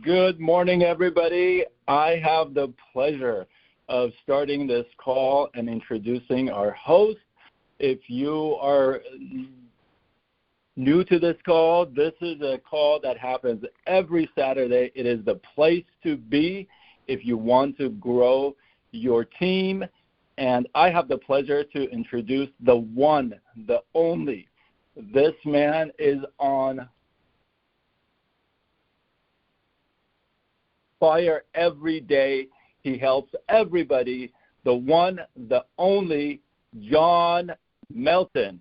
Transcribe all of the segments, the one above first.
Good morning, everybody. I have the pleasure of starting this call and introducing our host. If you are new to this call, this is a call that happens every Saturday. It is the place to be if you want to grow your team. And I have the pleasure to introduce the one, the only. This man is on fire every day. He helps everybody. The one, the only, John Melton.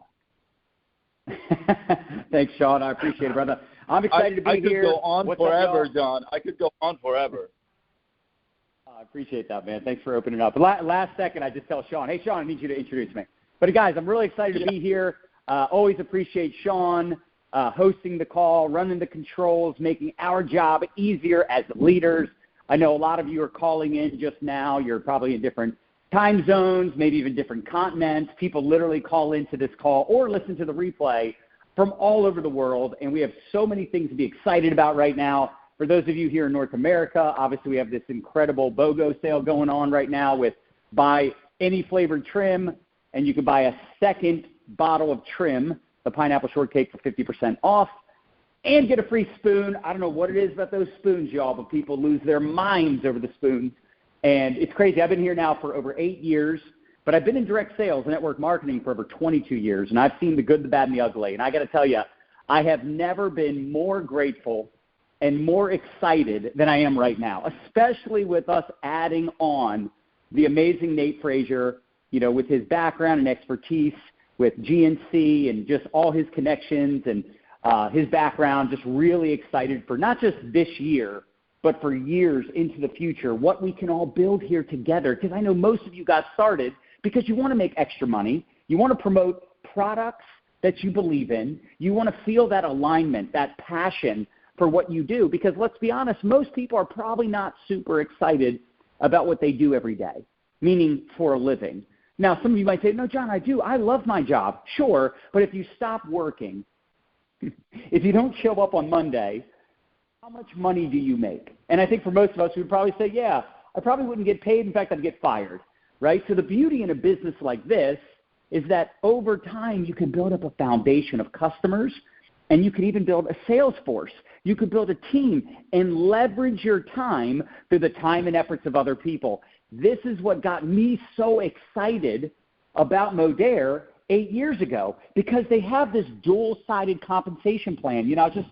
Thanks, Sean. I appreciate it, brother. I'm excited to be here. I could go on forever, John. I could go on forever. I appreciate that, man. Thanks for opening up. Last second, I just tell Sean, hey, Sean, I need you to introduce me. But, guys, I'm really excited to be here. Always appreciate Sean hosting the call, running the controls, making our job easier as leaders. I know a lot of you are calling in just now. You're probably in different time zones, maybe even different continents. People literally call into this call or listen to the replay from all over the world, and we have so many things to be excited about right now. For those of you here in North America, obviously we have this incredible BOGO sale going on right now with buy any flavored trim, and you can buy a second bottle of trim, the pineapple shortcake, for 50% off, and get a free spoon. I don't know what it is about those spoons, y'all, but people lose their minds over the spoons. And it's crazy. I've been here now for over 8 years, but I've been in direct sales and network marketing for over 22 years, and I've seen the good, the bad, and the ugly. And I got to tell you, I have never been more grateful and more excited than I am right now, especially with us adding on the amazing Nate Frazier, with his background and expertise with GNC and just all his connections and his background. Just really excited for not just this year, but for years into the future, what we can all build here together. Because I know most of you got started because you want to make extra money. You want to promote products that you believe in. You want to feel that alignment, that passion for what you do. Because let's be honest, most people are probably not super excited about what they do every day, meaning for a living. Now, some of you might say, no, John, I do. I love my job. Sure, but if you stop working, if you don't show up on Monday, how much money do you make? And I think for most of us, we would probably say, yeah, I probably wouldn't get paid. In fact, I'd get fired, right? So the beauty in a business like this is that over time, you can build up a foundation of customers, and you can even build a sales force. You could build a team and leverage your time through the time and efforts of other people. This is what got me so excited about Modere 8 years ago, because they have this dual-sided compensation plan. I was just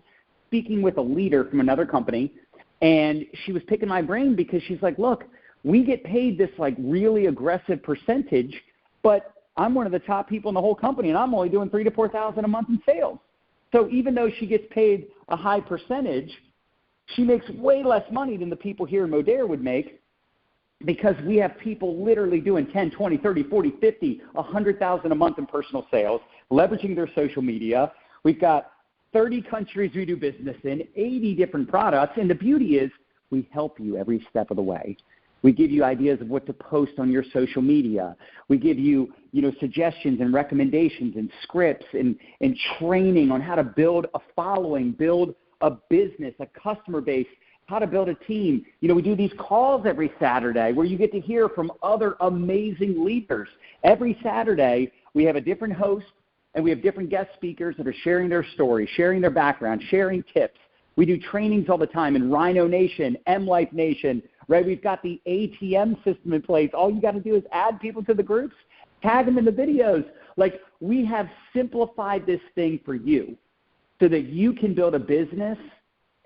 speaking with a leader from another company, and she was picking my brain because she's like, look, we get paid this really aggressive percentage, but I'm one of the top people in the whole company, and I'm only doing $3,000 to $4,000 a month in sales. So even though she gets paid a high percentage, she makes way less money than the people here in Modere would make, because we have people literally doing 10, 20, 30, 40, 50, 100,000 a month in personal sales, leveraging their social media. We've got 30 countries we do business in, 80 different products, and the beauty is we help you every step of the way. We give you ideas of what to post on your social media. We give you, suggestions and recommendations and scripts and training on how to build a following, build a business, a customer base, how to build a team. We do these calls every Saturday where you get to hear from other amazing leaders. Every Saturday, we have a different host, and we have different guest speakers that are sharing their story, sharing their background, sharing tips. We do trainings all the time in Rhino Nation, M-Life Nation, right? We've got the ATM system in place. All you got to do is add people to the groups, tag them in the videos. We have simplified this thing for you so that you can build a business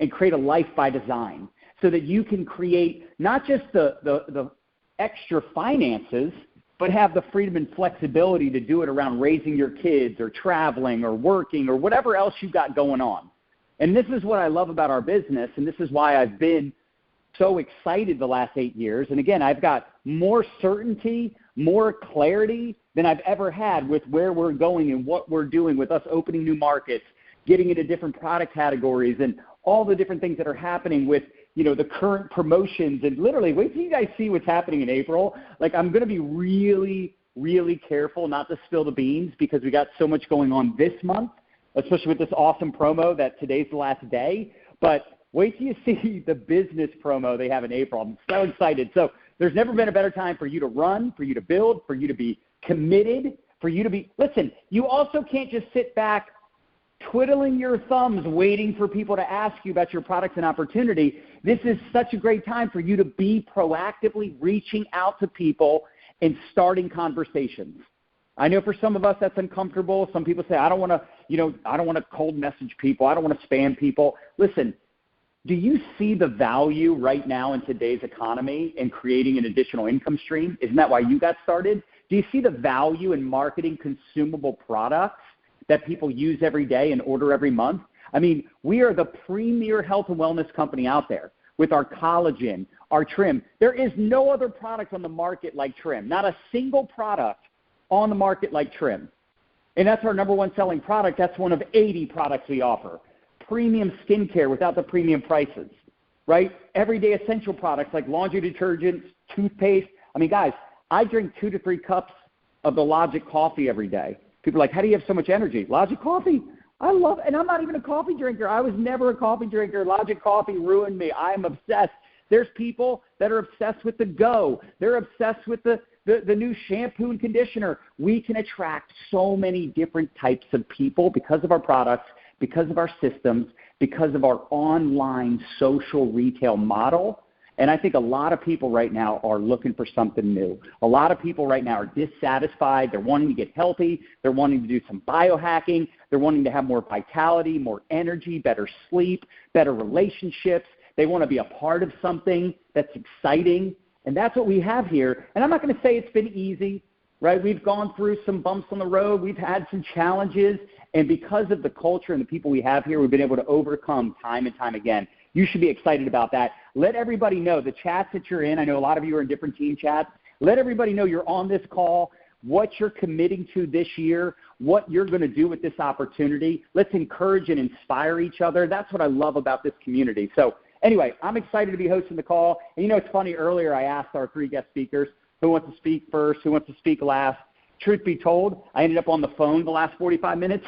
and create a life by design, so that you can create not just the extra finances, but have the freedom and flexibility to do it around raising your kids or traveling or working or whatever else you've got going on. And this is what I love about our business, and this is why I've been so excited the last 8 years. And again, I've got more certainty, more clarity than I've ever had with where we're going and what we're doing with us opening new markets, getting into different product categories, and all the different things that are happening with, the current promotions. And literally, wait till you guys see what's happening in April. I'm going to be really, really careful not to spill the beans, because we got so much going on this month, especially with this awesome promo that today's the last day. But wait till you see the business promo they have in April. I'm so excited. So there's never been a better time for you to run, for you to build, for you to be committed, for you to be – listen, you also can't just sit back twiddling your thumbs waiting for people to ask you about your products and opportunity. This is such a great time for you to be proactively reaching out to people and starting conversations. I know for some of us that's uncomfortable. Some people say, I don't want to cold message people. I don't want to spam people. Listen, do you see the value right now in today's economy in creating an additional income stream? Isn't that why you got started? Do you see the value in marketing consumable products that people use every day and order every month? I mean, we are the premier health and wellness company out there with our collagen, our trim. There is no other product on the market like trim, not a single product on the market like trim. And that's our number one selling product. That's one of 80 products we offer. Premium skincare without the premium prices, right? Everyday essential products like laundry detergents, toothpaste. I mean, guys, I drink 2 to 3 cups of the Logic coffee every day. People are like, how do you have so much energy? Logic coffee. I love it. And I'm not even a coffee drinker. I was never a coffee drinker. Logic coffee ruined me. I am obsessed. There's people that are obsessed with the Go. They're obsessed with the new shampoo and conditioner. We can attract so many different types of people because of our products, because of our systems, because of our online social retail model. And I think a lot of people right now are looking for something new. A lot of people right now are dissatisfied. They're wanting to get healthy. They're wanting to do some biohacking. They're wanting to have more vitality, more energy, better sleep, better relationships. They want to be a part of something that's exciting. And that's what we have here. And I'm not going to say it's been easy, right? We've gone through some bumps on the road. We've had some challenges. And because of the culture and the people we have here, we've been able to overcome time and time again. You should be excited about that. Let everybody know the chats that you're in. I know a lot of you are in different team chats. Let everybody know you're on this call, what you're committing to this year, what you're going to do with this opportunity. Let's encourage and inspire each other. That's what I love about this community. So anyway, I'm excited to be hosting the call. And you know, it's funny, earlier I asked our 3 guest speakers, who wants to speak first, who wants to speak last. Truth be told, I ended up on the phone the last 45 minutes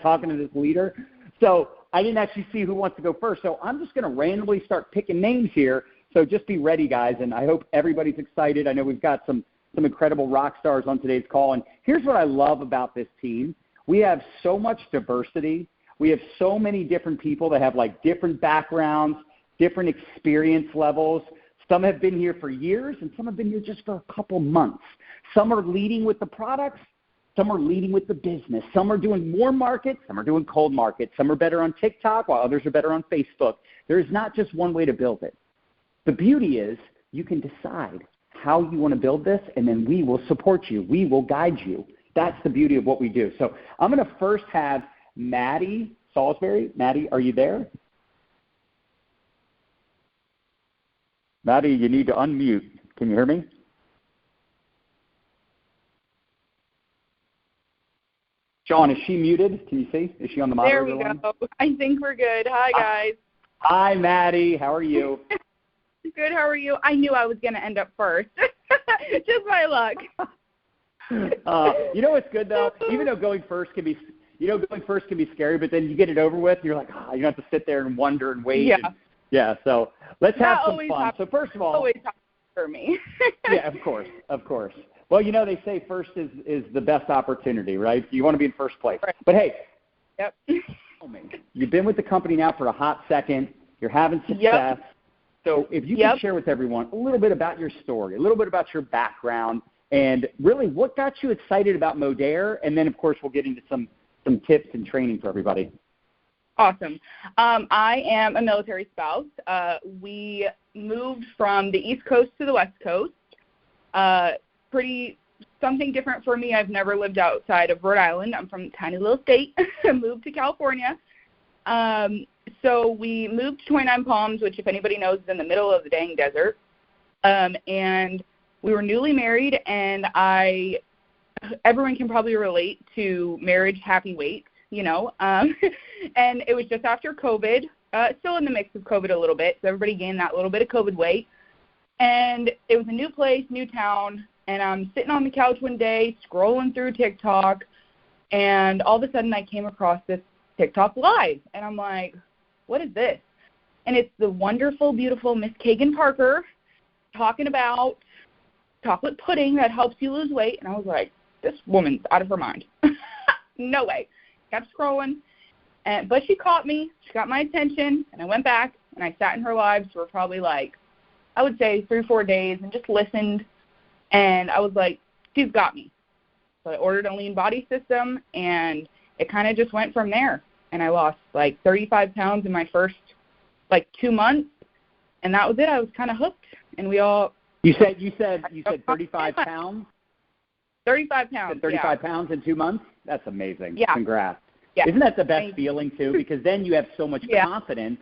talking to this leader. So I didn't actually see who wants to go first. So I'm just going to randomly start picking names here. So just be ready, guys. And I hope everybody's excited. I know we've got some incredible rock stars on today's call. And here's what I love about this team. We have so much diversity. We have so many different people that have like different backgrounds, different experience levels. Some have been here for years, and some have been here just for a couple months. Some are leading with the products. Some are leading with the business. Some are doing warm markets. Some are doing cold markets. Some are better on TikTok, while others are better on Facebook. There is not just one way to build it. The beauty is you can decide how you want to build this, and then we will support you. We will guide you. That's the beauty of what we do. So I'm going to first have Mattie Salsbury. Mattie, are you there? Mattie, you need to unmute. Can you hear me? Sean, is she muted? Can you see? Is she on the monitor? There we go. I think we're good. Hi, guys. Hi, Mattie. How are you? Good. How are you? I knew I was going to end up first. Just my luck. You know what's good, though? Even though going first can be scary, but then you get it over with, you're like, you don't have to sit there and wonder and wait. Yeah. So let's have some fun. Happens. So first of all. Always happens for me. Yeah, of course. Well, you know, they say first is the best opportunity, right? You want to be in first place. Right. But, hey, Yep. You've been with the company now for a hot second. You're having success. Yep. So if you can share with everyone a little bit about your story, a little bit about your background, and really what got you excited about Modere, and then, of course, we'll get into some tips and training for everybody. Awesome. I am a military spouse. We moved from the East Coast to the West Coast. Pretty something different for me. I've never lived outside of Rhode Island. I'm from a tiny little state. Moved to California. So we moved to 29 Palms, which, if anybody knows, is in the middle of the dang desert. And we were newly married, and everyone can probably relate to marriage happy weight, you know. And it was just after COVID, still in the mix of COVID a little bit, so everybody gained that little bit of COVID weight. And it was a new place, new town, and I'm sitting on the couch one day scrolling through TikTok, and all of a sudden I came across this TikTok live, and I'm like, what is this? and it's the wonderful, beautiful Miss Kaggan Parker talking about chocolate pudding that helps you lose weight. And I was like, this woman's out of her mind. No way. Kept scrolling. But she caught me. She got my attention, and I went back, and I sat in her lives for probably I would say 3 or 4 days and just listened. And I was like, she's got me. So I ordered a lean body system, and it kind of just went from there. And I lost 35 pounds in my first 2 months, and that was it. I was kind of hooked, and we all. You said 35 pounds. 35 pounds. 35 pounds in 2 months. That's amazing. Yeah. Congrats. Yeah. Isn't that the best feeling too? Because then you have so much confidence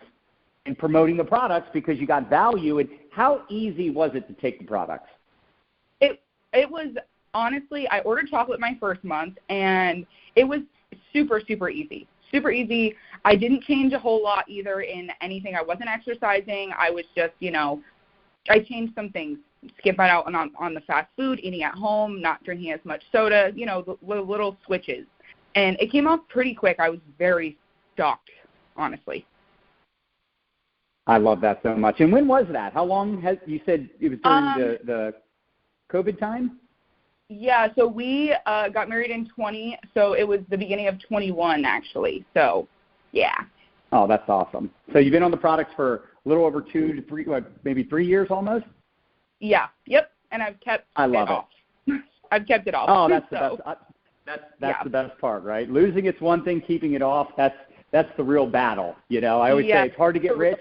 in promoting the products because you got value. And how easy was it to take the products? It was, honestly, I ordered chocolate my first month, and it was super, super easy. Super easy. I didn't change a whole lot either in anything. I wasn't exercising. I was just, I changed some things. Skipping out on the fast food, eating at home, not drinking as much soda, the little switches. And it came off pretty quick. I was very shocked, honestly. I love that so much. And when was that? How long you said it was during the COVID time? Yeah, so we got married in 20, so it was the beginning of 21, actually. So, yeah. Oh, that's awesome. So you've been on the products for a little over 2 to 3, maybe 3 years almost? Yeah, yep, and I've kept it off. I've kept it off. Oh, that's the best. That's the best part, right? Losing it's one thing, keeping it off, that's the real battle. I always say it's hard to get rich.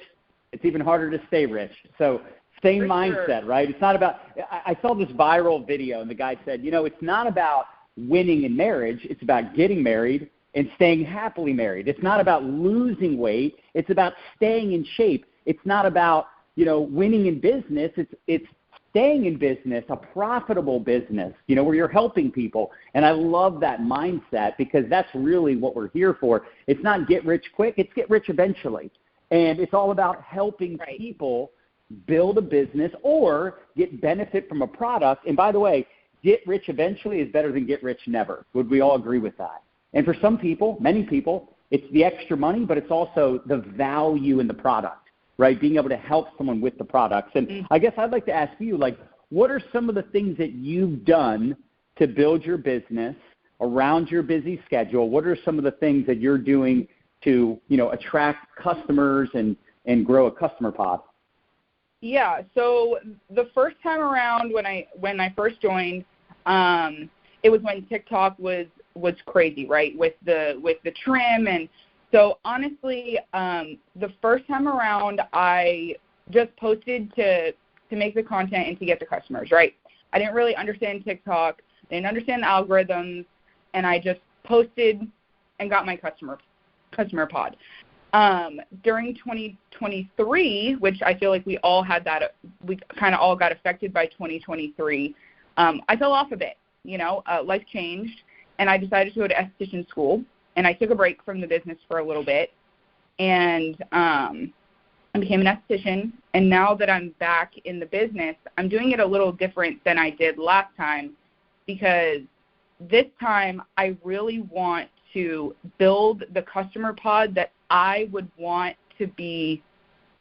It's even harder to stay rich. So same mindset, right? It's not about – I saw this viral video, and the guy said, it's not about winning in marriage. It's about getting married and staying happily married. It's not about losing weight. It's about staying in shape. It's not about, winning in business. It's staying in business, a profitable business, where you're helping people. And I love that mindset because that's really what we're here for. It's not get rich quick. It's get rich eventually. And it's all about helping people build a business or get benefit from a product. And by the way, get rich eventually is better than get rich never. Would we all agree with that? And for some people, many people, it's the extra money, but it's also the value in the product. Right, being able to help someone with the products. And I guess I'd like to ask you, what are some of the things that you've done to build your business around your busy schedule? What are some of the things that you're doing to, attract customers and grow a customer pod? Yeah, so the first time around when I first joined, it was when TikTok was crazy, right, with the trim. And so honestly, the first time around, I just posted to make the content and to get the customers, right? I didn't really understand TikTok, didn't understand the algorithms, and I just posted and got my customer pod. During 2023, which I feel like we all had that, we kind of all got affected by 2023, I fell off a bit, life changed, and I decided to go to esthetician school. And I took a break from the business for a little bit, and I became an esthetician. And now that I'm back in the business, I'm doing it a little different than I did last time, because this time I really want to build the customer pod that I would want to be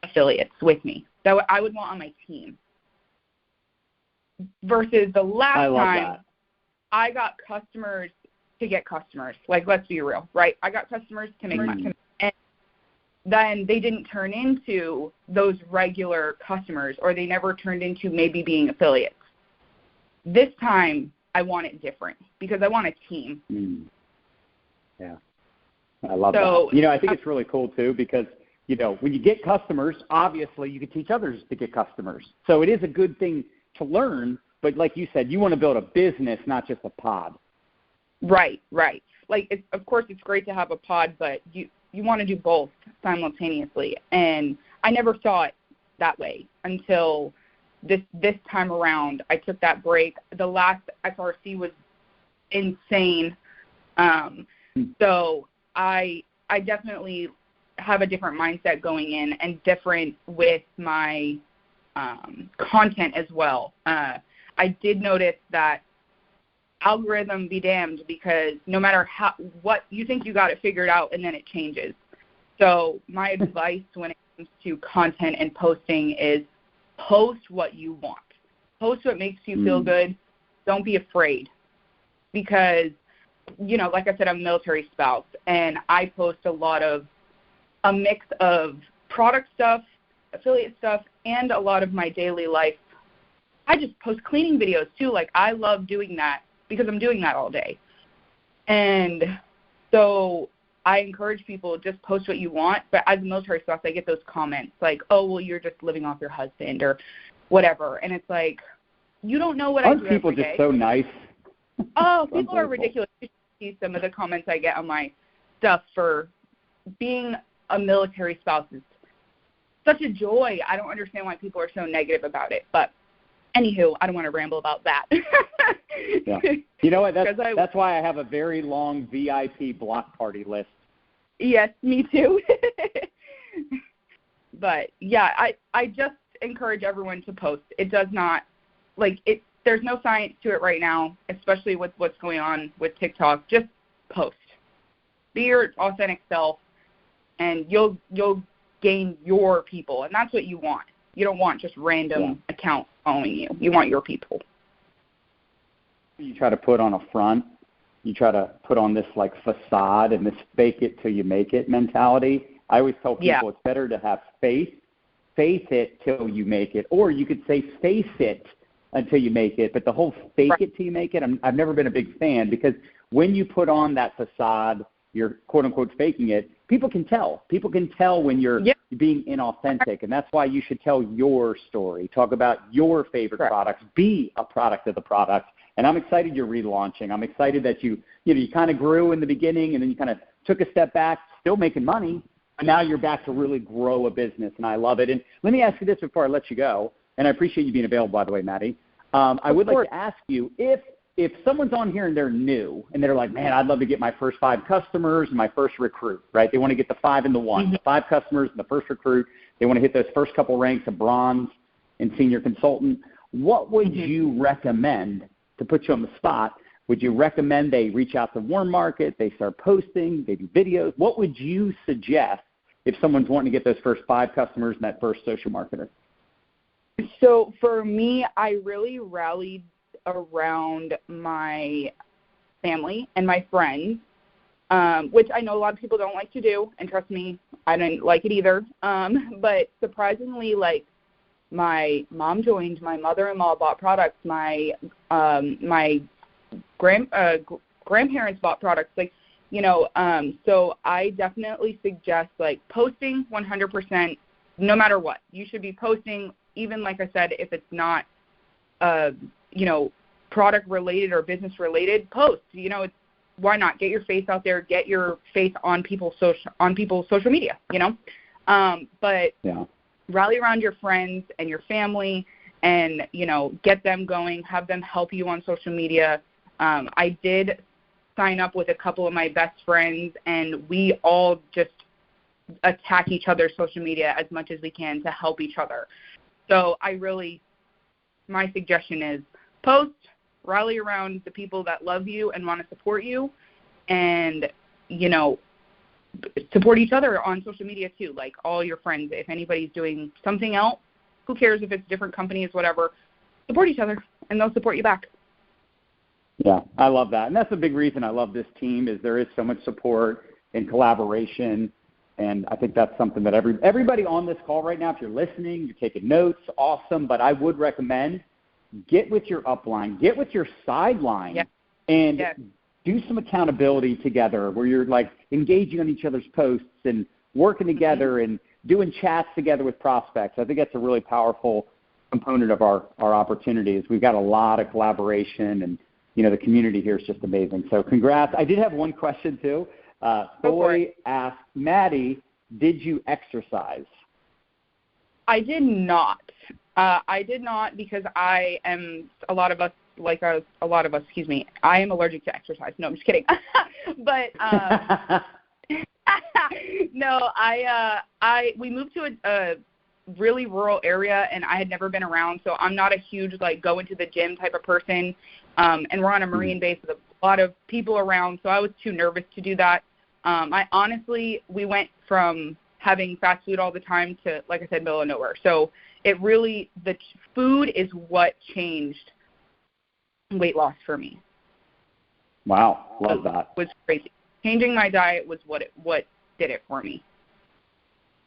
affiliates with me, that I would want on my team. Versus the last time, I got customers to get customers. Let's be real, right? I got customers to make money. And then they didn't turn into those regular customers, or they never turned into maybe being affiliates. This time, I want it different because I want a team. Yeah. I love that. I think it's really cool, too, because, when you get customers, obviously you can teach others to get customers. So it is a good thing to learn, but like you said, you want to build a business, not just a pod. Right. Of course, it's great to have a pod, but you want to do both simultaneously. And I never saw it that way until this time around. I took that break. The last SRC was insane. So I definitely have a different mindset going in, and different with my content as well. I did notice that algorithm be damned, because no matter what you think you got it figured out, and then it changes. So my advice when it comes to content and posting is post what you want. Post what makes you feel good. Don't be afraid, because, you know, like I said, I'm a military spouse, and I post a mix of product stuff, affiliate stuff, and a lot of my daily life. I just post cleaning videos too. Like, I love doing that because I'm doing that all day. And so I encourage people, just post what you want. But as a military spouse, I get those comments like, oh, well, you're just living off your husband or whatever. And it's like, you don't know what I do every day. Aren't people just so nice? Oh, people are ridiculous. You should see some of the comments I get on my stuff for being a military spouse. Is such a joy. I don't understand why people are so negative about it. But anywho, I don't want to ramble about that. Yeah. You know what? That's why I have a very long VIP block party list. Yes, me too. But, yeah, I just encourage everyone to post. It does not, there's no science to it right now, especially with what's going on with TikTok. Just post. Be your authentic self, and you'll gain your people, and that's what you want. You don't want just random accounts following you. You want your people. You try to put on a front. You try to put on this facade and this fake it till you make it mentality. I always tell people it's better to have faith it till you make it, or you could say face it until you make it. But the whole fake it till you make it, I've never been a big fan, because when you put on that facade, you're quote unquote faking it. People can tell. People can tell when you're being inauthentic, and that's why you should tell your story. Talk about your favorite products. Be a product of the product. And I'm excited you're relaunching. I'm excited that you kind of grew in the beginning, and then you kind of took a step back, still making money, and now you're back to really grow a business, and I love it. And let me ask you this before I let you go, and I appreciate you being available, by the way, Mattie. I would like to ask you, if someone's on here and they're new and they're like, man, I'd love to get my first 5 customers and my first recruit, right? They want to get the 5 and the 1, the 5 customers and the first recruit. They want to hit those first couple ranks of bronze and senior consultant. What would you recommend, to put you on the spot? Would you recommend they reach out to warm market, they start posting, they do videos? What would you suggest if someone's wanting to get those first 5 customers and that first social marketer? So for me, I really rallied around my family and my friends, which I know a lot of people don't like to do, and trust me, I didn't like it either. But surprisingly, my mom joined, my mother-in-law bought products, my grandparents bought products, so I definitely suggest posting 100%, no matter what. You should be posting, even like I said, if it's not product related or business related, post. Why not get your face out there, get your face on people's social media, but rally around your friends and your family, and get them going, have them help you on social media. I did sign up with a couple of my best friends, and we all just attack each other's social media as much as we can to help each other. So my suggestion is post, rally around the people that love you and want to support you, and, support each other on social media too, like all your friends. If anybody's doing something else, who cares if it's different companies, whatever, support each other, and they'll support you back. Yeah, I love that. And that's a big reason I love this team, is there is so much support and collaboration. And I think that's something that everybody on this call right now, if you're listening, you're taking notes, awesome. But I would recommend get with your upline, get with your sideline, and do some accountability together where you're engaging on each other's posts and working together and doing chats together with prospects. I think that's a really powerful component of our opportunities. We've got a lot of collaboration, and the community here is just amazing. So congrats. I did have one question too. Thoy asked, Mattie, did you exercise? I did not. Because I am I am allergic to exercise. No, I'm just kidding. But no, we moved to a really rural area, and I had never been around, so I'm not a huge go into the gym type of person. And we're on a Marine base with a lot of people around, so I was too nervous to do that. We went from having fast food all the time to, like I said, middle of nowhere. So it really, the food is what changed weight loss for me. Wow, love that. It was crazy. Changing my diet was what did it for me.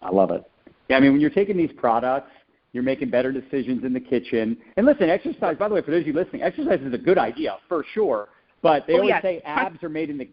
I love it. Yeah, I mean, when you're taking these products, you're making better decisions in the kitchen. And listen, exercise, by the way, for those of you listening, exercise is a good idea for sure. But they always say abs are made in the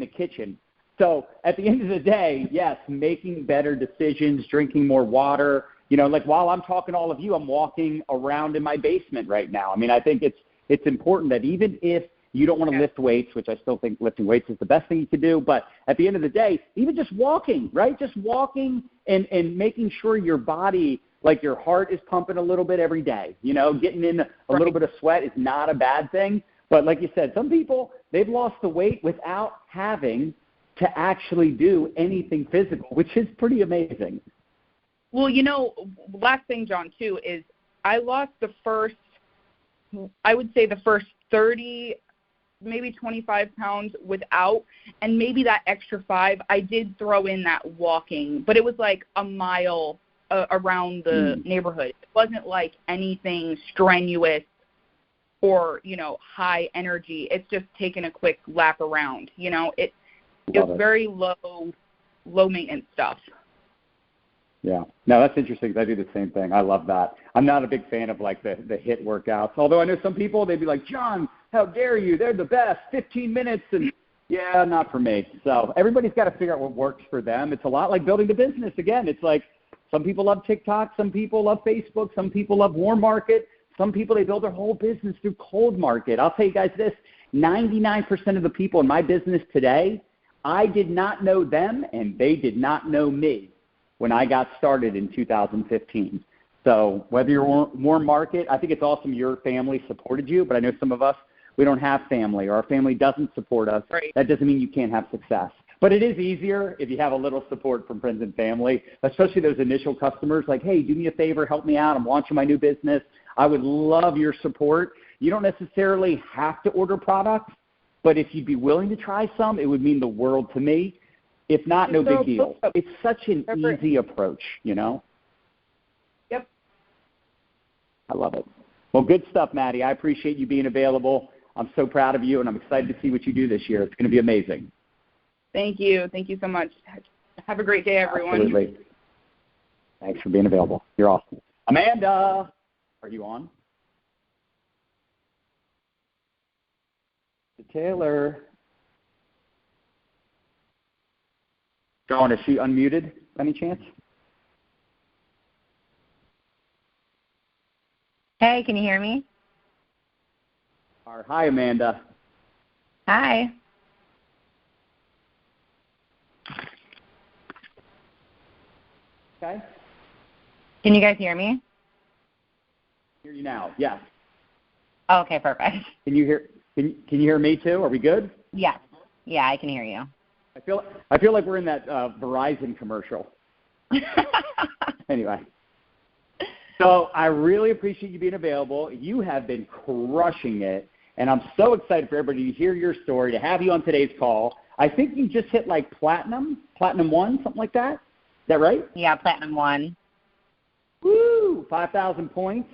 kitchen. So at the end of the day, yes, making better decisions, drinking more water. You know, like while I'm talking to all of you, I'm walking around in my basement right now. I mean, I think it's important that even if you don't want to lift weights, which I still think lifting weights is the best thing you can do, but at the end of the day, even just walking, right? Just walking and making sure your body, like your heart is pumping a little bit every day. You know, getting in a little bit of sweat is not a bad thing. But like you said, some people, they've lost the weight without having to actually do anything physical, which is pretty amazing. Well, you know, last thing, John, too, is I lost the first 30, maybe 25 pounds without, and maybe that extra 5, I did throw in that walking, but it was like a mile around the neighborhood. It wasn't like anything strenuous or, you know, high energy. It's just taking a quick lap around, you know. It's very low maintenance stuff. Yeah. No, that's interesting. I do the same thing. I love that. I'm not a big fan of like the HIIT workouts. Although I know some people, they'd be like, John, how dare you? They're the best. 15 minutes. And yeah, not for me. So everybody's got to figure out what works for them. It's a lot like building a business. Again, it's like some people love TikTok. Some people love Facebook. Some people love warm market. Some people, they build their whole business through cold market. I'll tell you guys this, 99% of the people in my business today, I did not know them and they did not know me when I got started in 2015. So whether you're warm market, I think it's awesome your family supported you, but I know some of us, we don't have family or our family doesn't support us. Right. That doesn't mean you can't have success. But it is easier if you have a little support from friends and family, especially those initial customers like, hey, do me a favor, help me out. I'm launching my new business. I would love your support. You don't necessarily have to order products, but if you'd be willing to try some, it would mean the world to me. If not, no big deal. It's such an easy approach, you know? Yep. I love it. Well, good stuff, Mattie. I appreciate you being available. I'm so proud of you, and I'm excited to see what you do this year. It's going to be amazing. Thank you. Thank you so much. Have a great day, everyone. Absolutely. Thanks for being available. You're awesome. Amanda, are you on? Taylor. John, is she unmuted by any chance? Hey, can you hear me? Hi, Amanda. Hi. Okay. Can you guys hear me? Hear you now. Yes. Oh, okay, perfect. Can you hear me too? Are we good? Yes. Yeah, I can hear you. I feel like we're in that Verizon commercial. Anyway. So I really appreciate you being available. You have been crushing it, and I'm so excited for everybody to hear your story, to have you on today's call. I think you just hit like platinum 1, something like that. Is that right? Yeah, platinum 1. Woo! 5,000 points.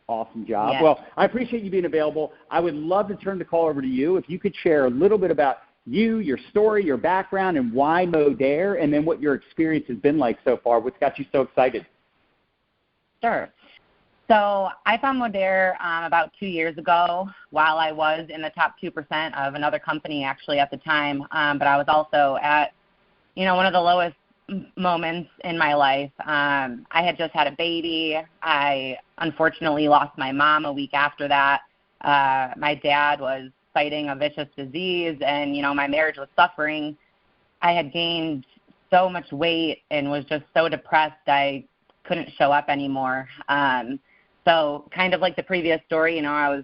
Awesome job. Yes. Well, I appreciate you being available. I would love to turn the call over to you. If you could share a little bit about you, your story, your background, and why Modere, and then what your experience has been like so far. What's got you so excited? Sure. So I found Modere about 2 years ago while I was in the top 2% of another company actually at the time, but I was also at, one of the lowest moments in my life. I had just had a baby. I unfortunately lost my mom a week after that. My dad was fighting a vicious disease, and, my marriage was suffering. I had gained so much weight and was just so depressed I couldn't show up anymore. So kind of like the previous story, I was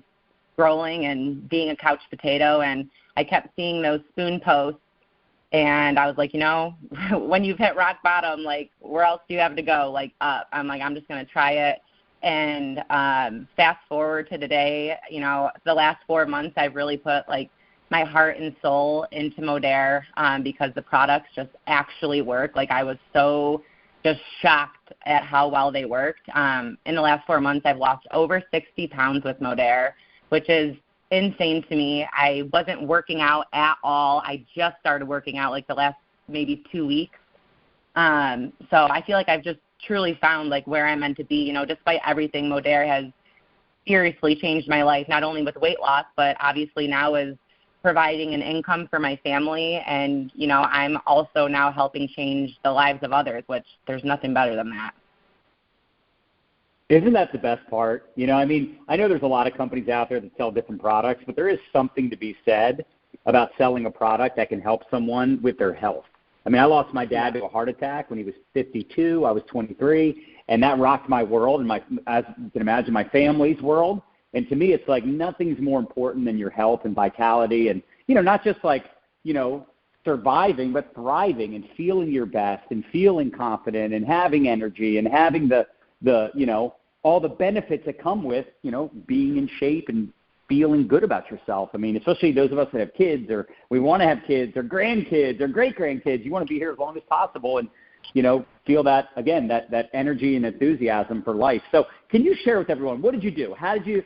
scrolling and being a couch potato, and I kept seeing those spoon posts, and I was like, when you've hit rock bottom, like, where else do you have to go? Like, up. I'm like, I'm just going to try it. And fast forward to today, the last 4 months, I've really put, like, my heart and soul into Modere because the products just actually work. Like, I was so just shocked at how well they worked. In the last 4 months, I've lost over 60 pounds with Modere, which is insane to me. I wasn't working out at all. I just started working out like the last maybe 2 weeks. So I feel like I've just truly found like where I'm meant to be. You know, despite everything, Modere has seriously changed my life, not only with weight loss, but obviously now is providing an income for my family. And, you know, I'm also now helping change the lives of others, which there's nothing better than that. Isn't that the best part? You know, I mean, I know there's a lot of companies out there that sell different products, but there is something to be said about selling a product that can help someone with their health. I mean, I lost my dad to a heart attack when he was 52. I was 23, and that rocked my world and as you can imagine, my family's world. And to me, it's like nothing's more important than your health and vitality and, you know, not just like, you know, surviving, but thriving and feeling your best and feeling confident and having energy and having the you know, all the benefits that come with, you know, being in shape and feeling good about yourself. I mean, especially those of us that have kids or we want to have kids or grandkids or great-grandkids, you want to be here as long as possible and, you know, feel that, again, that energy and enthusiasm for life. So can you share with everyone, what did you do? How'd you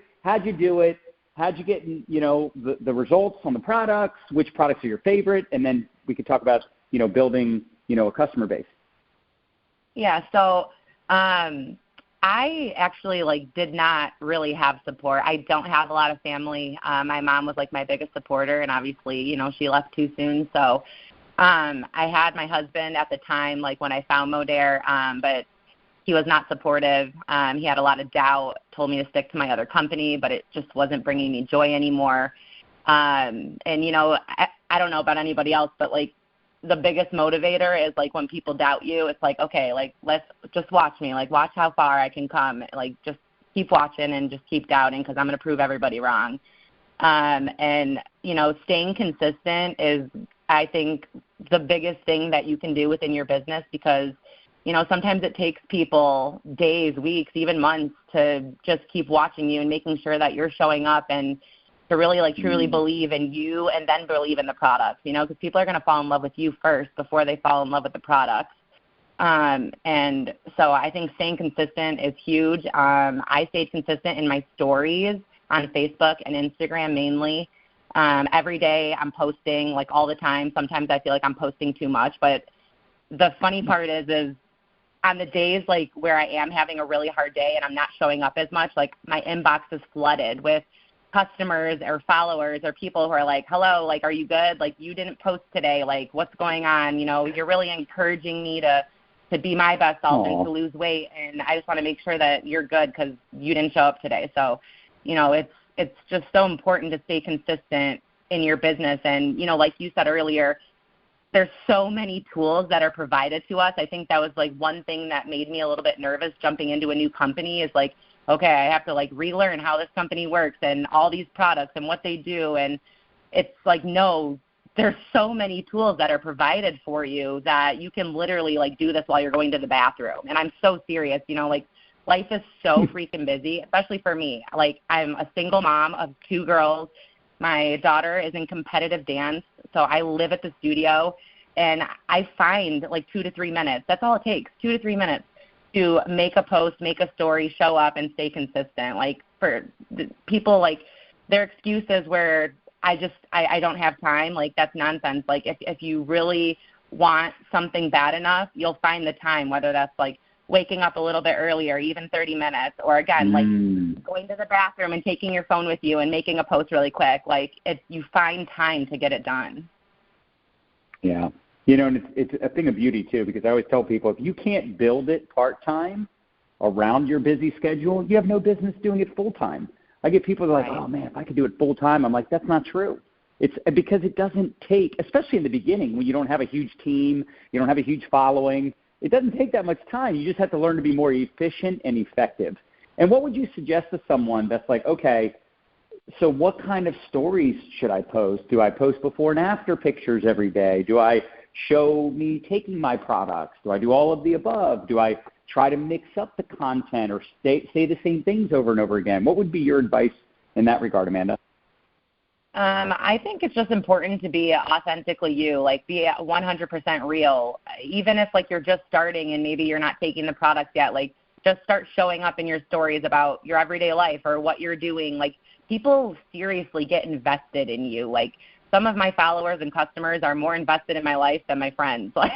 do it? How'd you get, you know, the results on the products? Which products are your favorite? And then we could talk about, you know, building, you know, a customer base. Yeah. So, I actually like did not really have support. I don't have a lot of family. My mom was like my biggest supporter, and obviously, you know, she left too soon. So I had my husband at the time, like when I found Modere, but he was not supportive. He had a lot of doubt, told me to stick to my other company, but it just wasn't bringing me joy anymore. And, you know, I don't know about anybody else, but like the biggest motivator is like when people doubt you, it's like, okay, like let's just watch me, like watch how far I can come, like just keep watching and just keep doubting because I'm going to prove everybody wrong. And, you know, staying consistent is, I think, the biggest thing that you can do within your business because, you know, sometimes it takes people days, weeks, even months to just keep watching you and making sure that you're showing up and to really like truly believe in you and then believe in the products, you know, because people are going to fall in love with you first before they fall in love with the products. And so I think staying consistent is huge. I stayed consistent in my stories on Facebook and Instagram mainly. Every day I'm posting like all the time. Sometimes I feel like I'm posting too much, but the funny part is on the days like where I am having a really hard day and I'm not showing up as much, like my inbox is flooded with customers or followers or people who are like, hello, like, are you good? Like, you didn't post today. Like, what's going on? You know, you're really encouraging me to be my best self and to lose weight. And I just want to make sure that you're good because you didn't show up today. So, you know, it's just so important to stay consistent in your business. And, you know, like you said earlier, there's so many tools that are provided to us. I think that was like one thing that made me a little bit nervous jumping into a new company is like, okay, I have to like relearn how this company works and all these products and what they do. And it's like, no, there's so many tools that are provided for you that you can literally like do this while you're going to the bathroom. And I'm so serious, you know, like life is so freaking busy, especially for me. Like I'm a single mom of 2 girls. My daughter is in competitive dance. So I live at the studio and I find like 2 to 3 minutes. That's all it takes, 2 to 3 minutes. To make a post, make a story, show up, and stay consistent. Like for people, like their excuses where I don't have time, like that's nonsense. Like if you really want something bad enough, you'll find the time, whether that's like waking up a little bit earlier, even 30 minutes, or again, like going to the bathroom and taking your phone with you and making a post really quick. Like you find time to get it done. Yeah. You know, and it's a thing of beauty, too, because I always tell people, if you can't build it part-time around your busy schedule, you have no business doing it full-time. I get people like, oh, man, if I could do it full-time, I'm like, that's not true. It's because it doesn't take, especially in the beginning when you don't have a huge team, you don't have a huge following, it doesn't take that much time. You just have to learn to be more efficient and effective. And what would you suggest to someone that's like, okay, so what kind of stories should I post? Do I post before and after pictures every day? Do I show me taking my products? Do I do all of the above? Do I try to mix up the content or say the same things over and over again? What would be your advice in that regard, Amanda? I think it's just important to be authentically you, like be 100% real. Even if like you're just starting and maybe you're not taking the product yet, like just start showing up in your stories about your everyday life or what you're doing. Like people seriously get invested in you. Like some of my followers and customers are more invested in my life than my friends. Like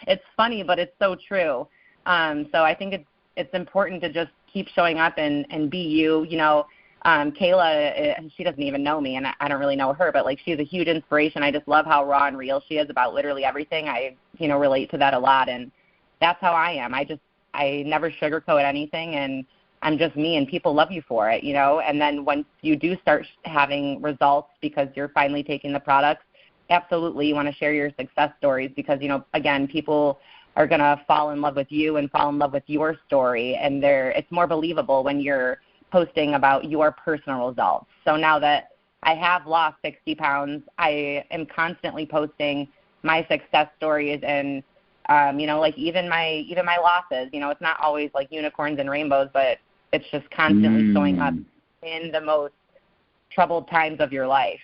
it's funny, but it's so true. So I think it's important to just keep showing up and be you. You know, Kayla, she doesn't even know me, and I don't really know her, but like she's a huge inspiration. I just love how raw and real she is about literally everything. I, relate to that a lot, and that's how I am. I never sugarcoat anything, and I'm just me, and people love you for it, And then once you do start having results because you're finally taking the products, absolutely you want to share your success stories because, again, people are going to fall in love with you and fall in love with your story, and it's more believable when you're posting about your personal results. So now that I have lost 60 pounds, I am constantly posting my success stories and, like even my losses. It's not always like unicorns and rainbows, but it's just constantly showing up in the most troubled times of your life,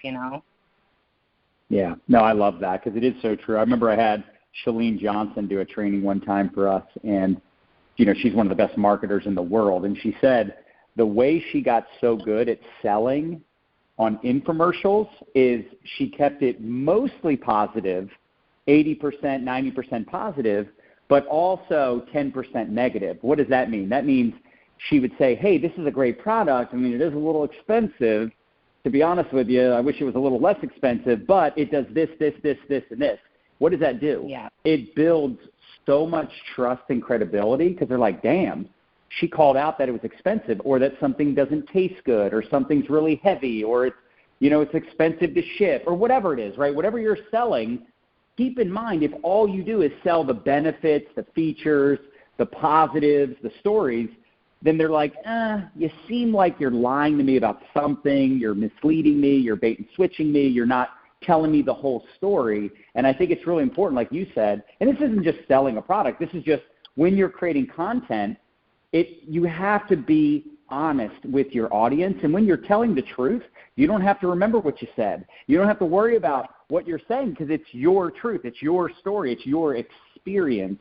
Yeah, no, I love that because it is so true. I remember I had Chalene Johnson do a training one time for us, and, she's one of the best marketers in the world, and she said the way she got so good at selling on infomercials is she kept it mostly positive, 80%, 90% positive, but also 10% negative. What does that mean? That means she would say, hey, this is a great product. I mean, it is a little expensive. To be honest with you, I wish it was a little less expensive, but it does this, this, this, this, and this. What does that do? Yeah. It builds so much trust and credibility because they're like, damn, she called out that it was expensive or that something doesn't taste good or something's really heavy or it's, it's expensive to ship or whatever it is, right? Whatever you're selling, keep in mind if all you do is sell the benefits, the features, the positives, the stories, then they're like, you seem like you're lying to me about something, you're misleading me, you're bait and switching me, you're not telling me the whole story. And I think it's really important, like you said, and this isn't just selling a product, this is just when you're creating content, you have to be honest with your audience. And when you're telling the truth, you don't have to remember what you said. You don't have to worry about what you're saying because it's your truth. It's your story. It's your experience.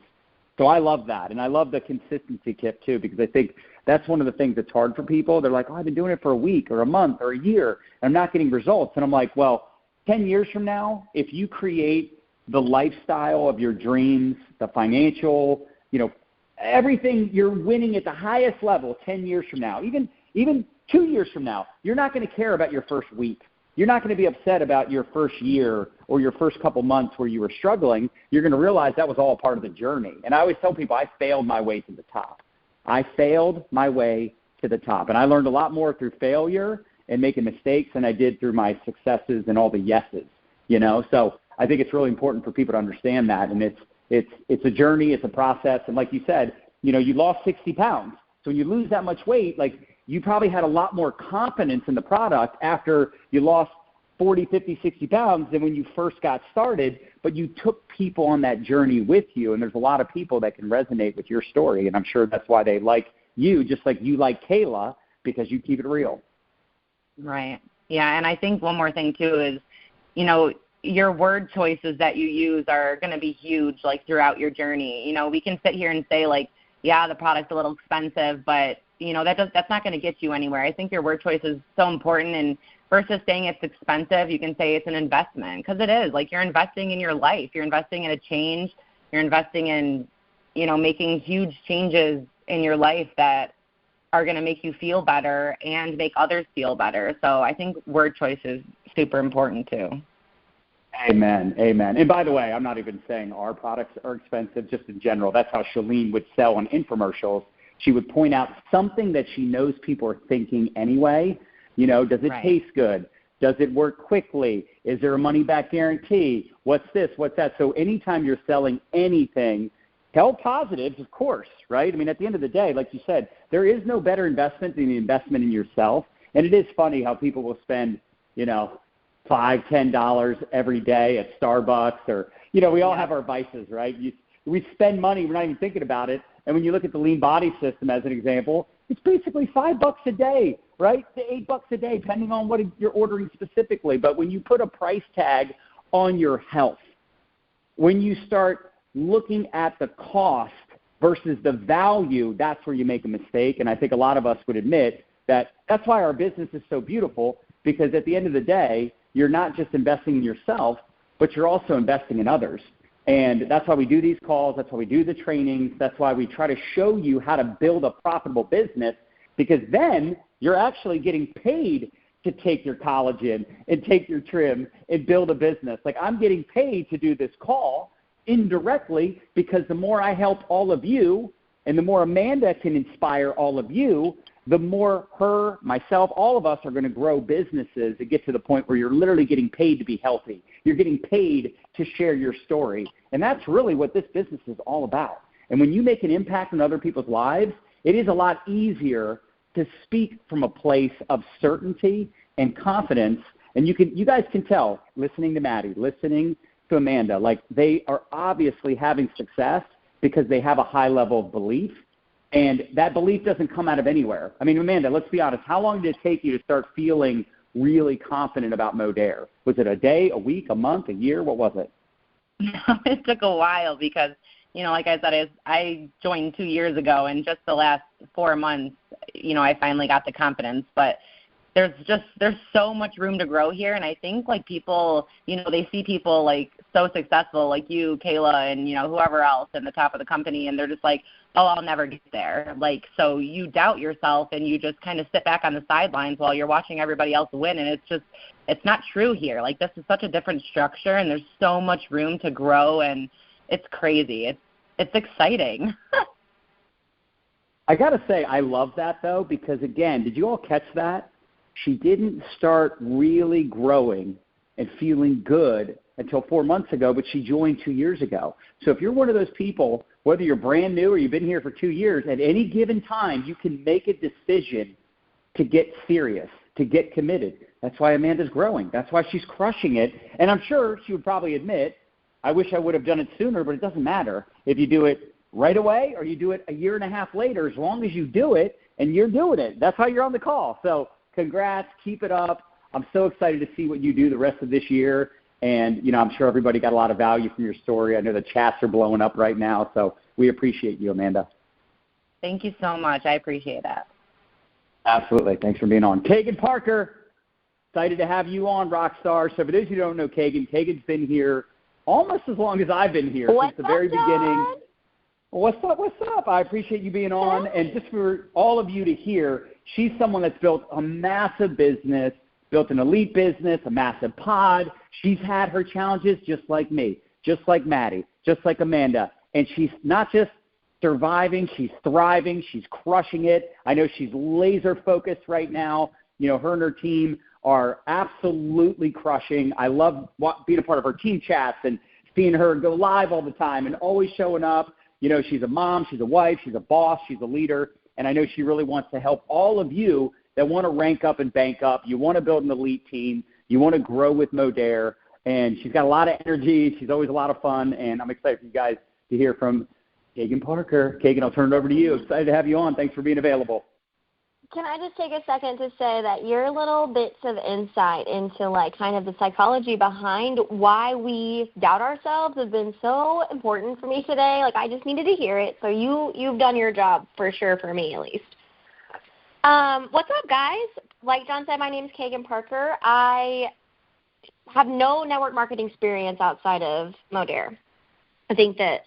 So I love that. And I love the consistency tip too because I think that's one of the things that's hard for people. They're like, I've been doing it for a week or a month or a year, and I'm not getting results. And I'm like, well, 10 years from now, if you create the lifestyle of your dreams, the financial, everything, you're winning at the highest level 10 years from now, even 2 years from now, you're not going to care about your first week. You're not going to be upset about your first year or your first couple months where you were struggling. You're going to realize that was all part of the journey. And I always tell people I failed my way to the top. I failed my way to the top. And I learned a lot more through failure and making mistakes than I did through my successes and all the yeses, So I think it's really important for people to understand that. And it's a journey, it's a process, and like you said, you lost 60 pounds. So when you lose that much weight, like you probably had a lot more confidence in the product after you lost 40, 50, 60 pounds than when you first got started, but you took people on that journey with you, and there's a lot of people that can resonate with your story, and I'm sure that's why they like you, just like you like Kayla, because you keep it real. Right. Yeah, and I think one more thing, too, is, your word choices that you use are going to be huge, like, throughout your journey. We can sit here and say, like, yeah, the product's a little expensive, but, that's not going to get you anywhere. I think your word choice is so important, and versus saying it's expensive, you can say it's an investment, because it is. Like, you're investing in your life. You're investing in a change. You're investing in, making huge changes in your life that are going to make you feel better and make others feel better. So I think word choice is super important, too. Amen. Amen. And by the way, I'm not even saying our products are expensive, just in general. That's how Chalene would sell on infomercials. She would point out something that she knows people are thinking anyway. Does it taste good? Does it work quickly? Is there a money-back guarantee? What's this? What's that? So anytime you're selling anything, tell positives, of course, right? I mean, at the end of the day, like you said, there is no better investment than the investment in yourself. And it is funny how people will spend, $5, $10 every day at Starbucks or, we all have our vices, right? We spend money, we're not even thinking about it. And when you look at the lean body system as an example, it's basically $5 a day, right? To $8 a day, depending on what you're ordering specifically. But when you put a price tag on your health, when you start looking at the cost versus the value, that's where you make a mistake. And I think a lot of us would admit that that's why our business is so beautiful, because at the end of the day, you're not just investing in yourself, but you're also investing in others. And that's why we do these calls. That's why we do the trainings. That's why we try to show you how to build a profitable business, because then you're actually getting paid to take your collagen and take your trim and build a business. Like, I'm getting paid to do this call indirectly, because the more I help all of you and the more Amanda can inspire all of you, the more her, myself, all of us are going to grow businesses and get to the point where you're literally getting paid to be healthy. You're getting paid to share your story. And that's really what this business is all about. And when you make an impact on other people's lives, it is a lot easier to speak from a place of certainty and confidence. And you guys can tell, listening to Mattie, listening to Amanda, like, they are obviously having success because they have a high level of belief. And that belief doesn't come out of anywhere. I mean, Amanda, let's be honest. How long did it take you to start feeling really confident about Modere? Was it a day, a week, a month, a year? What was it? It took a while because, like I said, I joined 2 years ago, and just the last 4 months, I finally got the confidence. But there's so much room to grow here, and I think, like, people, they see people, like, so successful, like you, Kayla, and, whoever else in the top of the company, and they're just like, oh, I'll never get there. Like, so you doubt yourself, and you just kind of sit back on the sidelines while you're watching everybody else win, and it's not true here. Like, this is such a different structure, and there's so much room to grow, and it's crazy. It's exciting. I got to say, I love that, though, because, again, did you all catch that? She didn't start really growing and feeling good until 4 months ago, but she joined 2 years ago. So if you're one of those people, whether you're brand new or you've been here for 2 years, at any given time, you can make a decision to get serious, to get committed. That's why Amanda's growing. That's why she's crushing it. And I'm sure she would probably admit, I wish I would have done it sooner, but it doesn't matter if you do it right away or you do it a year and a half later. As long as you do it and you're doing it, that's how you're on the call. So congrats, keep it up. I'm so excited to see what you do the rest of this year. And, I'm sure everybody got a lot of value from your story. I know the chats are blowing up right now, so we appreciate you, Amanda. Thank you so much. I appreciate that. Absolutely. Thanks for being on. Kaggan Parker, excited to have you on, Rockstar. So for those who don't know Kaggan's been here almost as long as I've been here, since the very beginning. What's up? I appreciate you being on. And just for all of you to hear, she's someone that's built a massive business, built an elite business, a massive pod. She's had her challenges just like me, just like Mattie, just like Amanda. And she's not just surviving, she's thriving, she's crushing it. I know she's laser focused right now. Her and her team are absolutely crushing. I love being a part of her team chats and seeing her go live all the time and always showing up. She's a mom, she's a wife, she's a boss, she's a leader. And I know she really wants to help all of you that want to rank up and bank up. You want to build an elite team. You want to grow with Modere. And she's got a lot of energy. She's always a lot of fun. And I'm excited for you guys to hear from Kaggan Parker. Kaggan, I'll turn it over to you. Excited to have you on. Thanks for being available. Can I just take a second to say that your little bits of insight into, like, kind of the psychology behind why we doubt ourselves has been so important for me today. Like, I just needed to hear it. So you've done your job for sure, for me at least. What's up, guys? Like John said, my name is Kaggan Parker. I have no network marketing experience outside of Modere. I think that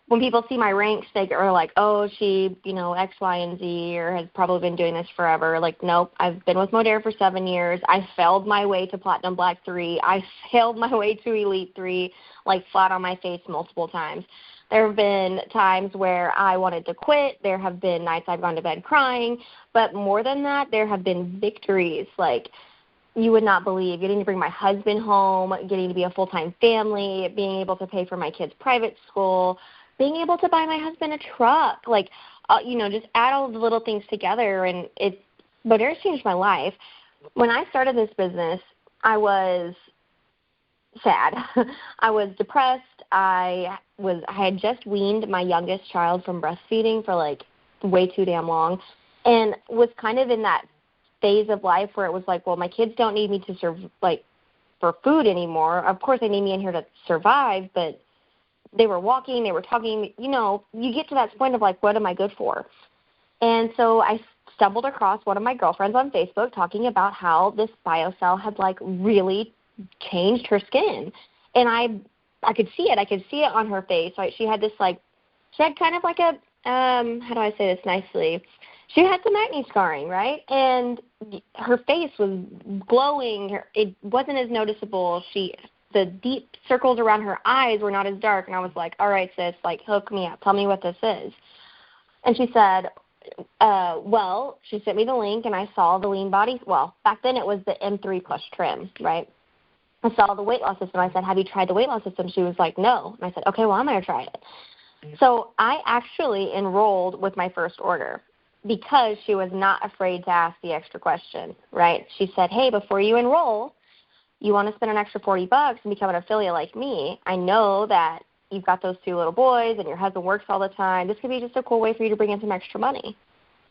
when people see my ranks, they are like, oh, she, X, Y, and Z, or has probably been doing this forever. Like, nope, I've been with Modere for 7 years. I failed my way to Platinum Black 3. I failed my way to Elite 3, like, flat on my face multiple times. There have been times where I wanted to quit. There have been nights I've gone to bed crying. But more than that, there have been victories. Like, you would not believe, getting to bring my husband home, getting to be a full-time family, being able to pay for my kids' private school, being able to buy my husband a truck. Like, just add all the little things together. And Modere's changed my life. When I started this business, I was sad. I was depressed. I had just weaned my youngest child from breastfeeding for, like, way too damn long. and was kind of in that phase of life where it was like, well, my kids don't need me to serve, like, for food anymore. Of course, they need me in here to survive, but they were walking, they were talking. You know, you get to that point of, like, what am I good for? And so I stumbled across one of my girlfriends on Facebook talking about how this BioCell had, like, really changed her skin. And I could see it. I could see it on her face. Like, she had this, like, she had kind of like a, how do I say this nicely? She had some acne scarring, right? And her face was glowing. It wasn't as noticeable. The deep circles around her eyes were not as dark. And I was like, all right, sis, like, hook me up. Tell me what this is. And she said, well, she sent me the link, and I saw the Lean Body. Well, back then it was the M3 Plus Trim, right? I saw the weight loss system. I said, have you tried the weight loss system? She was like, no. And I said, okay, well, I'm going to try it. So I actually enrolled with my first order because she was not afraid to ask the extra question, right? She said, hey, before you enroll, you want to spend an extra $40 and become an affiliate like me. I know that you've got those 2 little boys and your husband works all the time. This could be just a cool way for you to bring in some extra money.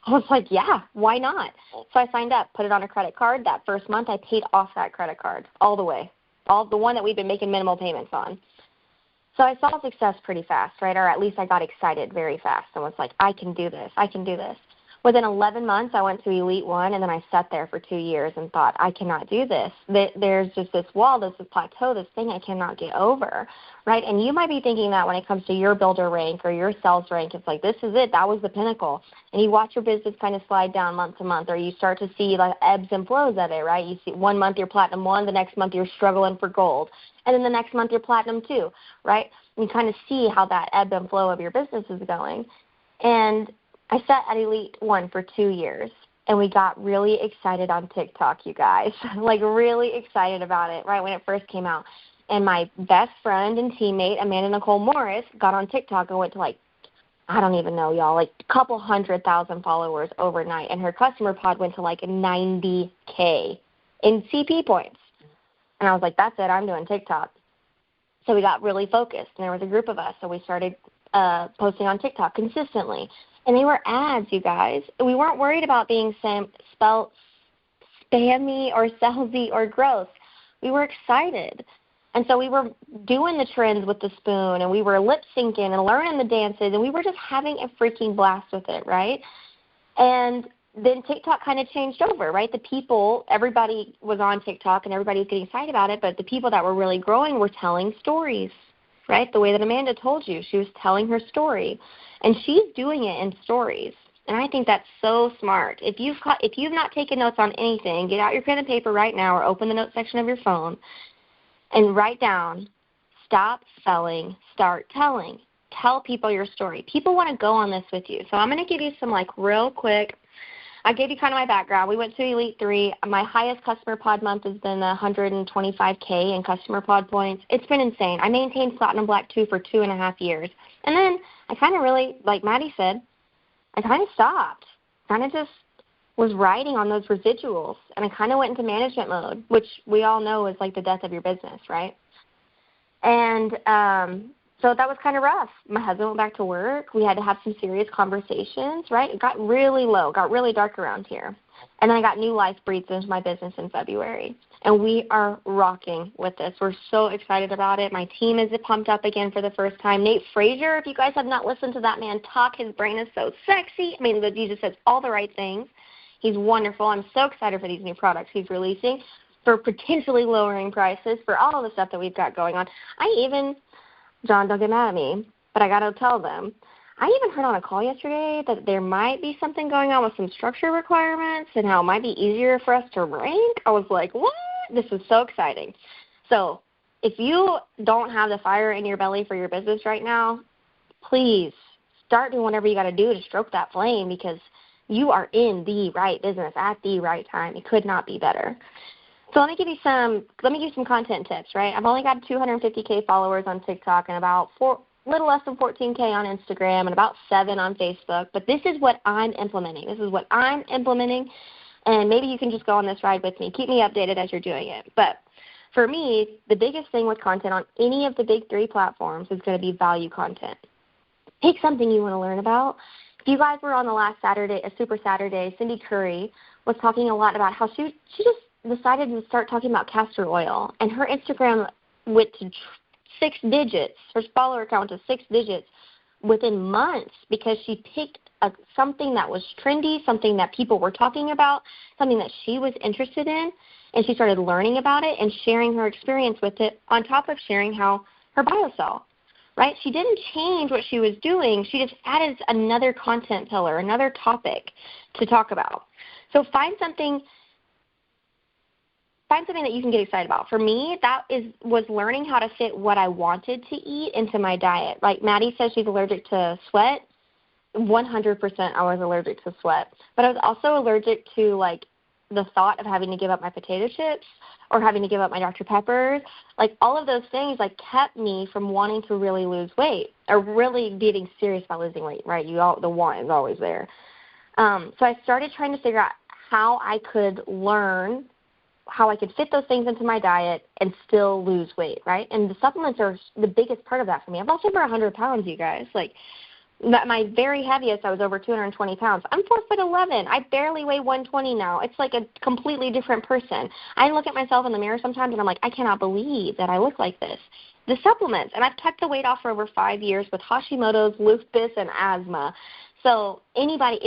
I was like, yeah, why not? So I signed up, put it on a credit card. That first month I paid off that credit card all the way, all the one that we've been making minimal payments on. So I saw success pretty fast, right? Or at least I got excited very fast and was like, I can do this. I can do this. Within 11 months, I went to Elite 1, and then I sat there for 2 years and thought, I cannot do this. There's just this wall, this plateau, this thing I cannot get over, right? And you might be thinking that when it comes to your builder rank or your sales rank, it's like, this is it. That was the pinnacle. And you watch your business kind of slide down month to month, or you start to see like ebbs and flows of it, right? You see 1 month you're platinum 1, the next month you're struggling for gold, and then the next month you're platinum 2, right? And you kind of see how that ebb and flow of your business is going. And I sat at Elite 1 for 2 years, and we got really excited on TikTok, you guys, like really excited about it right when it first came out. And my best friend and teammate, Amanda Nicole Morris, got on TikTok and went to, like, I don't even know, y'all, like a couple 100,000 followers overnight. And her customer pod went to like 90K in CP points. And I was like, that's it, I'm doing TikTok. So we got really focused, and there was a group of us, so we started posting on TikTok consistently. And they were ads, you guys. We weren't worried about being spelled spammy or salesy or gross. We were excited. And so we were doing the trends with the spoon, and we were lip syncing and learning the dances, and we were just having a freaking blast with it, right? And then TikTok kind of changed over, right? The people, everybody was on TikTok, and everybody was getting excited about it, but the people that were really growing were telling stories, right? The way that Amanda told you, she was telling her story. And she's doing it in stories. And I think that's so smart. If you've not taken notes on anything, get out your pen and paper right now or open the notes section of your phone and write down, stop selling, start telling. Tell people your story. People want to go on this with you. So I'm going to give you some, like, real quick. I gave you kind of my background. We went to Elite 3. My highest customer pod month has been 125K in customer pod points. It's been insane. I maintained Platinum Black 2 for 2.5 years. And then I kind of really, like Mattie said, I kind of stopped. Kind of just was riding on those residuals. And I kind of went into management mode, which we all know is like the death of your business, right? And so that was kind of rough. My husband went back to work. We had to have some serious conversations, right? It got really low, got really dark around here. And then I got new life breathed into my business in February. And we are rocking with this. We're so excited about it. My team is pumped up again for the first time. Nate Frazier, if you guys have not listened to that man talk, his brain is so sexy. I mean, he just says all the right things. He's wonderful. I'm so excited for these new products he's releasing, for potentially lowering prices, for all the stuff that we've got going on. John, don't get mad at me, but I got to tell them, I even heard on a call yesterday that there might be something going on with some structure requirements and how it might be easier for us to rank. I was like, what? This is so exciting. So if you don't have the fire in your belly for your business right now, please start doing whatever you got to do to stroke that flame, because you are in the right business at the right time. It could not be better. So let me give you some content tips, right? I've only got 250K followers on TikTok and about little less than 14K on Instagram and about 7 on Facebook. But this is what I'm implementing. And maybe you can just go on this ride with me. Keep me updated as you're doing it. But for me, the biggest thing with content on any of the big 3 platforms is going to be value content. Pick something you want to learn about. you guys were on the last Saturday, a Super Saturday, Cindy Curry was talking a lot about how she just decided to start talking about castor oil, and her Instagram went to 6 digits. Her follower count to 6 digits within months because she picked something that was trendy, something that people were talking about, something that she was interested in, and she started learning about it and sharing her experience with it on top of sharing how her bio saw, right? She didn't change what she was doing. She just added another content pillar, another topic to talk about. So find something that you can get excited about. For me, was learning how to fit what I wanted to eat into my diet. Like Mattie says she's allergic to sweat. 100% I was allergic to sweat. But I was also allergic to, like, the thought of having to give up my potato chips or having to give up my Dr. Peppers. Like, all of those things, like, kept me from wanting to really lose weight or really getting serious about losing weight, right? The want is always there. So I started trying to figure out how I could learn how I could fit those things into my diet and still lose weight, right? And the supplements are the biggest part of that for me. I've lost over 100 pounds, you guys. Like, my very heaviest, I was over 220 pounds. I'm 4'11". I barely weigh 120 now. It's like a completely different person. I look at myself in the mirror sometimes and I'm like, I cannot believe that I look like this. The supplements, and I've kept the weight off for over 5 years with Hashimoto's, lupus, and asthma. So anybody,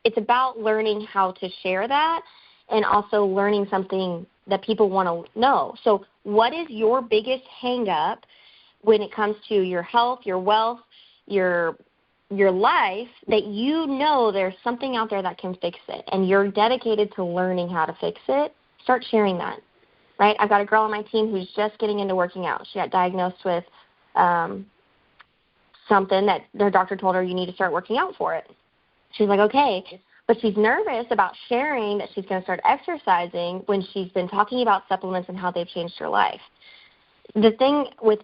it's about learning how to share that and also learning something that people want to know. So what is your biggest hang-up when it comes to your health, your wealth, your life, that you know there's something out there that can fix it, and you're dedicated to learning how to fix it? Start sharing that, right? I've got a girl on my team who's just getting into working out. She got diagnosed with something that their doctor told her, you need to start working out for it. She's like, okay. But she's nervous about sharing that she's going to start exercising when she's been talking about supplements and how they've changed her life. The thing with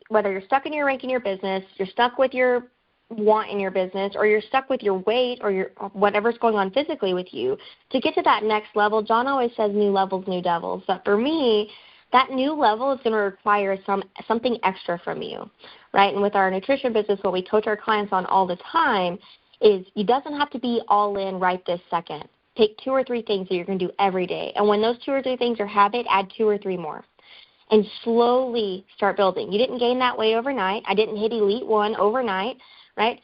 whether you're stuck in your rank in your business, you're stuck with your want in your business, or you're stuck with your weight or your whatever's going on physically with you, to get to that next level, John always says new levels, new devils. But for me, that new level is going to require something extra from you, right? And with our nutrition business, what we coach our clients on all the time is you doesn't have to be all in right this second. Pick 2 or 3 things that you're going to do every day. And when those 2 or 3 things are habit, add 2 or 3 more. And slowly start building. You didn't gain that weight overnight. I didn't hit Elite 1 overnight, right?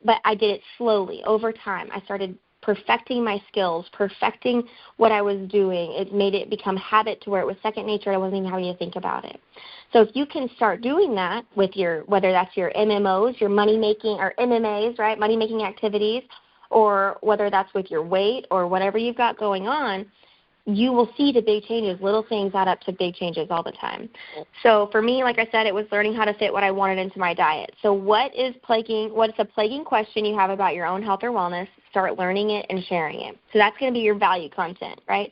But I did it slowly over time. I started perfecting my skills, perfecting what I was doing. It made it become habit to where it was second nature. I wasn't even having to think about it. So if you can start doing that with whether that's your MMOs, your money-making, or MMAs, right, money-making activities, or whether that's with your weight or whatever you've got going on, you will see the big changes. Little things add up to big changes all the time. So for me, like I said, it was learning how to fit what I wanted into my diet. So what's a plaguing question you have about your own health or wellness? Start learning it and sharing it. So that's going to be your value content, right?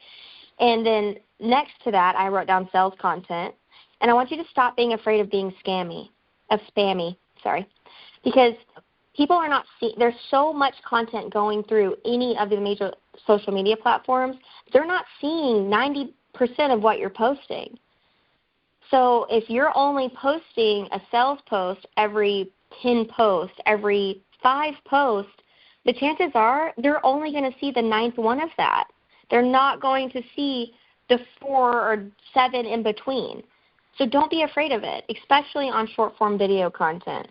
And then next to that, I wrote down sales content. And I want you to stop being afraid of being spammy, because people are not there's so much content going through any of the major social media platforms. They're not seeing 90% of what you're posting. So if you're only posting a sales post every 10 posts, every 5 posts, the chances are they're only going to see the 9th one of that. They're not going to see the 4 or 7 in between. So don't be afraid of it, especially on short-form video content.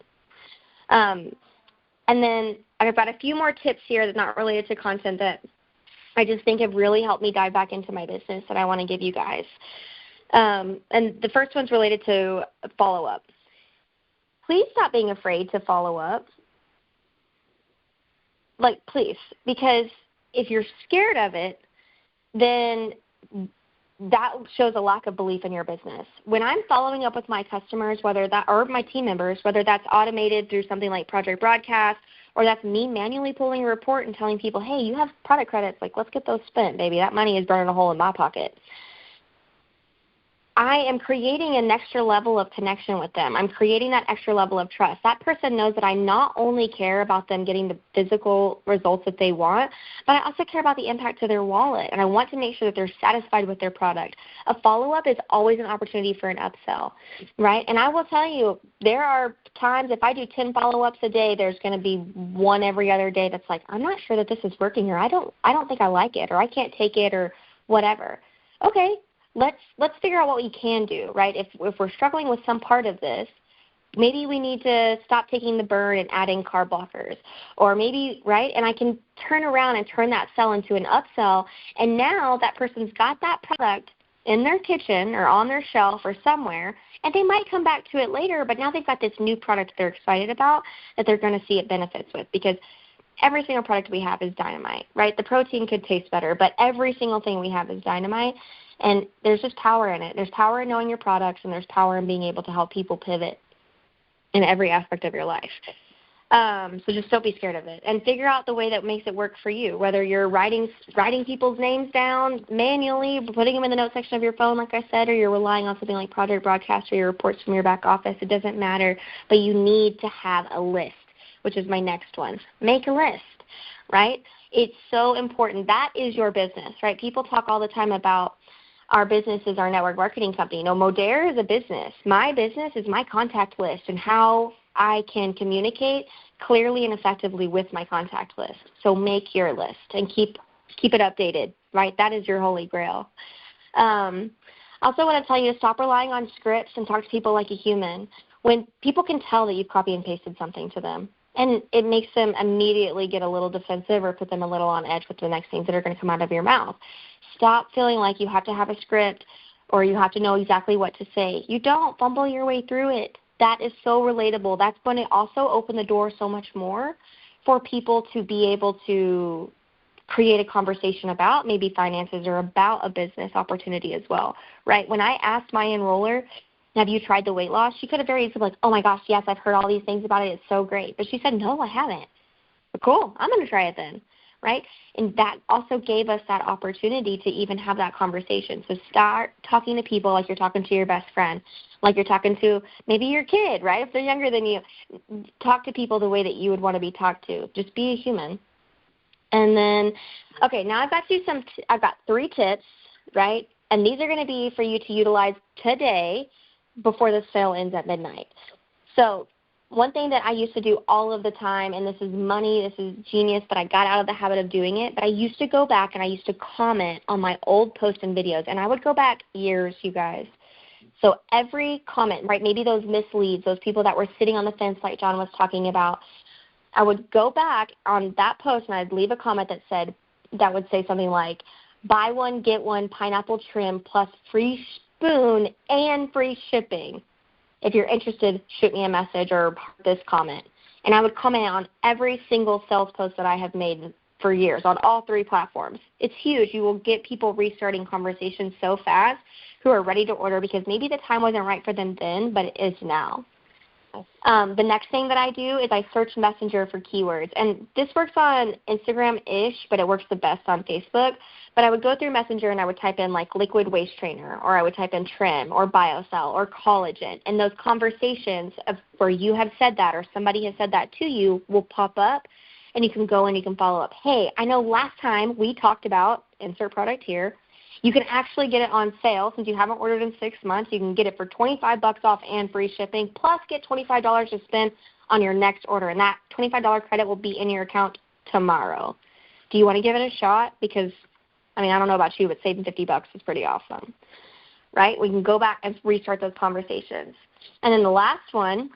And then I've got a few more tips here that's not related to content that I just think have really helped me dive back into my business that I want to give you guys. And the first one's related to follow-up. Please stop being afraid to follow up. Like, please, because if you're scared of it, then that shows a lack of belief in your business. When I'm following up with my customers, or my team members, whether that's automated through something like Project Broadcast, or that's me manually pulling a report and telling people, hey, you have product credits, like, let's get those spent, baby. That money is burning a hole in my pocket. I am creating an extra level of connection with them. I'm creating that extra level of trust. That person knows that I not only care about them getting the physical results that they want, but I also care about the impact to their wallet, and I want to make sure that they're satisfied with their product. A follow-up is always an opportunity for an upsell, right? And I will tell you, there are times if I do 10 follow-ups a day, there's going to be one every other day that's like, I'm not sure that this is working, or I don't think I like it, or I can't take it, or whatever. Okay. Let's figure out what we can do, right? If we're struggling with some part of this, maybe we need to stop taking the burn and adding carb blockers, or maybe, right? And I can turn around and turn that sell into an upsell, and now that person's got that product in their kitchen or on their shelf or somewhere, and they might come back to it later, but now they've got this new product they're excited about that they're going to see it benefits with, because every single product we have is dynamite, right? The protein could taste better, but every single thing we have is dynamite. And there's just power in it. There's power in knowing your products, and there's power in being able to help people pivot in every aspect of your life. So just don't be scared of it. And figure out the way that makes it work for you, whether you're writing people's names down manually, putting them in the note section of your phone, like I said, or you're relying on something like Project Broadcast or your reports from your back office. It doesn't matter. But you need to have a list, which is my next one. Make a list, right? It's so important. That is your business, right? People talk all the time about our business is our network marketing company. No, Modere is a business. My business is my contact list and how I can communicate clearly and effectively with my contact list. So make your list and keep it updated, right? That is your holy grail. Also want to tell you to stop relying on scripts and talk to people like a human. When people can tell that you've copy and pasted something to them, and it makes them immediately get a little defensive or put them a little on edge with the next things that are going to come out of your mouth. Stop feeling like you have to have a script or you have to know exactly what to say. You don't. Fumble your way through it. That is so relatable. That's going to also open the door so much more for people to be able to create a conversation about maybe finances or about a business opportunity as well, right? When I asked my enroller, have you tried the weight loss? She could have very easily been like, oh my gosh, yes, I've heard all these things about it. It's so great. But she said, no, I haven't. But cool, I'm going to try it then, right? And that also gave us that opportunity to even have that conversation. So start talking to people like you're talking to your best friend, like you're talking to maybe your kid, right? If they're younger than you, talk to people the way that you would want to be talked to. Just be a human. And then, okay, now I've got 3 tips, right? And these are going to be for you to utilize today before the sale ends at midnight. So one thing that I used to do all of the time, and this is money, this is genius, but I got out of the habit of doing it, but I used to go back and I used to comment on my old posts and videos, and I would go back years, you guys. So every comment, right, maybe those misleads, those people that were sitting on the fence like John was talking about, I would go back on that post and I'd leave a comment that would say something like, buy one, get one pineapple trim plus free spoon and free shipping. If you're interested, shoot me a message or this comment. And I would comment on every single sales post that I have made for years on all 3 platforms. It's huge. You will get people restarting conversations so fast who are ready to order because maybe the time wasn't right for them then, but it is now. The next thing that I do is I search Messenger for keywords. And this works on Instagram-ish, but it works the best on Facebook. But I would go through Messenger and I would type in like liquid waist trainer, or I would type in trim or biocell or collagen. And those conversations of where you have said that or somebody has said that to you will pop up, and you can go and you can follow up. Hey, I know last time we talked about insert product here. You can actually get it on sale. Since you haven't ordered in 6 months, you can get it for $25 off and free shipping, plus get $25 to spend on your next order. And that $25 credit will be in your account tomorrow. Do you want to give it a shot? Because, I mean, I don't know about you, but saving $50 is pretty awesome, right? We can go back and restart those conversations. And then the last one,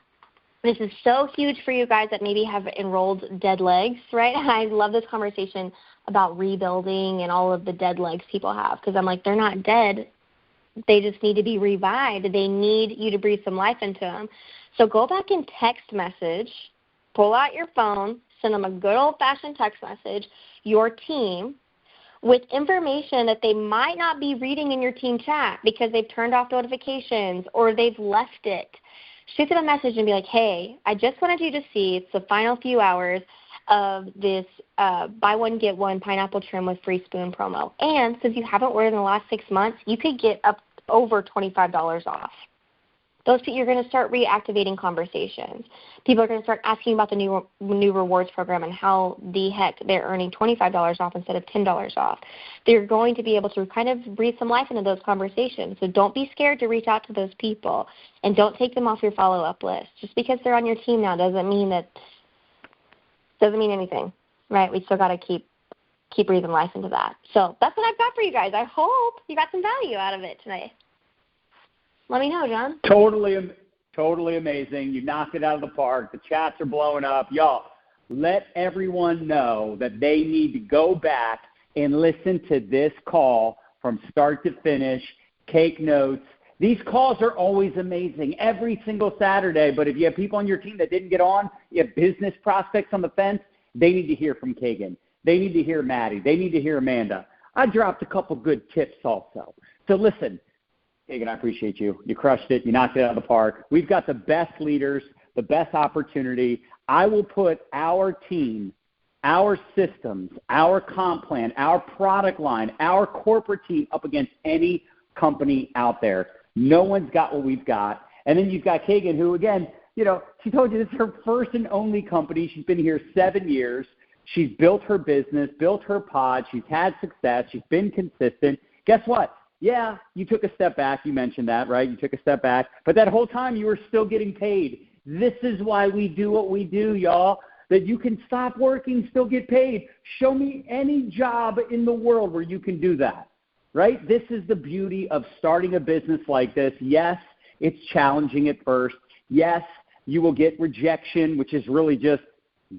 this is so huge for you guys that maybe have enrolled dead legs, right? I love this conversation about rebuilding and all of the dead legs people have, because I'm like, they're not dead. They just need to be revived. They need you to breathe some life into them. So go back and text message, pull out your phone, send them a good old-fashioned text message, your team, with information that they might not be reading in your team chat because they've turned off notifications or they've left it. Shoot them a message and be like, hey, I just wanted you to see it's the final few hours of this buy one, get one pineapple trim with free spoon promo. And since you haven't ordered in the last 6 months, you could get up over $25 off. You're going to start reactivating conversations. People are going to start asking about the new rewards program and how the heck they're earning $25 off instead of $10 off. They're going to be able to kind of breathe some life into those conversations. So don't be scared to reach out to those people, and don't take them off your follow-up list. Just because they're on your team now doesn't mean anything, right? We still got to keep breathing life into that. So that's what I've got for you guys. I hope you got some value out of it today. Let me know, John. Totally amazing. You knocked it out of the park. The chats are blowing up. Y'all, let everyone know that they need to go back and listen to this call from start to finish, take notes. These calls are always amazing every single Saturday, but if you have people on your team that didn't get on, you have business prospects on the fence, they need to hear from Kaggan. They need to hear Mattie. They need to hear Amanda. I dropped a couple good tips also. So listen, Kaggan, I appreciate you. You crushed it. You knocked it out of the park. We've got the best leaders, the best opportunity. I will put our team, our systems, our comp plan, our product line, our corporate team up against any company out there. No one's got what we've got. And then you've got Kaggan, who, again, she told you this is her first and only company. She's been here 7 years. She's built her business, built her pod. She's had success. She's been consistent. Guess what? Yeah, you took a step back. You mentioned that, right? You took a step back. But that whole time you were still getting paid. This is why we do what we do, y'all, that you can stop working, still get paid. Show me any job in the world where you can do that, right? This is the beauty of starting a business like this. Yes, it's challenging at first. Yes, you will get rejection, which is really just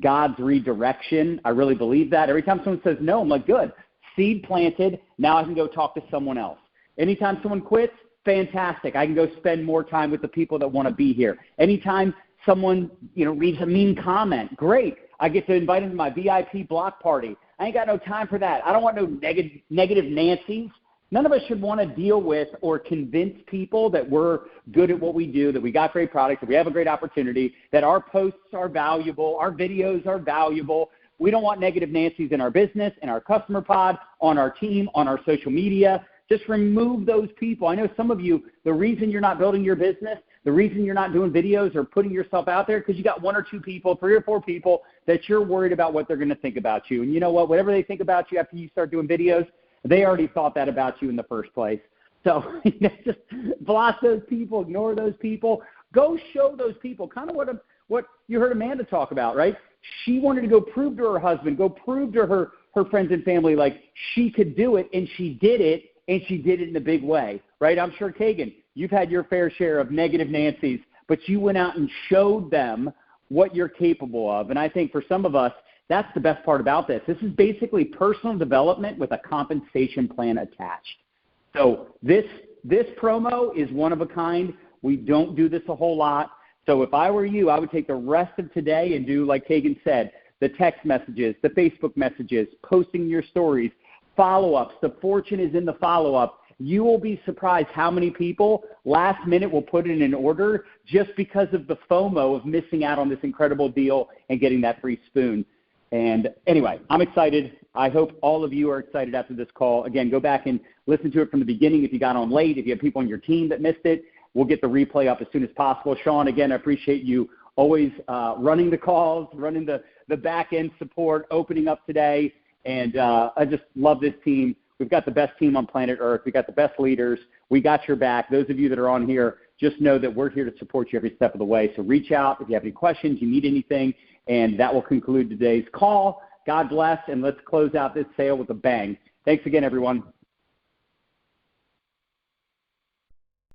God's redirection. I really believe that. Every time someone says no, I'm like, good. Seed planted. Now I can go talk to someone else. Anytime someone quits, fantastic. I can go spend more time with the people that want to be here. Anytime someone, leaves a mean comment, great. I get to invite them to my VIP block party. I ain't got no time for that. I don't want no negative Nancys. None of us should want to deal with or convince people that we're good at what we do, that we got great products, that we have a great opportunity, that our posts are valuable, our videos are valuable. We don't want negative Nancys in our business, in our customer pod, on our team, on our social media. Just remove those people. I know some of you, the reason you're not building your business, the reason you're not doing videos or putting yourself out there, because you got 1 or 2 people, 3 or 4 people that you're worried about what they're going to think about you. And you know what? Whatever they think about you after you start doing videos, they already thought that about you in the first place. So just block those people, ignore those people. Go show those people kind of what you heard Amanda talk about, right? She wanted to go prove to her husband, go prove to her friends and family like she could do it, and she did it. And she did it in a big way, right? I'm sure, Kaggan, you've had your fair share of negative Nancys, but you went out and showed them what you're capable of. And I think for some of us, that's the best part about this. This is basically personal development with a compensation plan attached. So this promo is one of a kind. We don't do this a whole lot. So if I were you, I would take the rest of today and do, like Kaggan said, the text messages, the Facebook messages, posting your stories, follow-ups. The fortune is in the follow-up. You will be surprised how many people last minute will put in an order just because of the FOMO of missing out on this incredible deal and getting that free spoon. And anyway, I'm excited. I hope all of you are excited after this call. Again, go back and listen to it from the beginning if you got on late. If you have people on your team that missed it, we'll get the replay up as soon as possible. Sean, again, I appreciate you always running the calls, running the back-end support, opening up today. And I just love this team. We've got the best team on planet Earth. We've got the best leaders. We got your back. Those of you that are on here, just know that we're here to support you every step of the way. So reach out if you have any questions, you need anything. And that will conclude today's call. God bless, and let's close out this sale with a bang. Thanks again, everyone.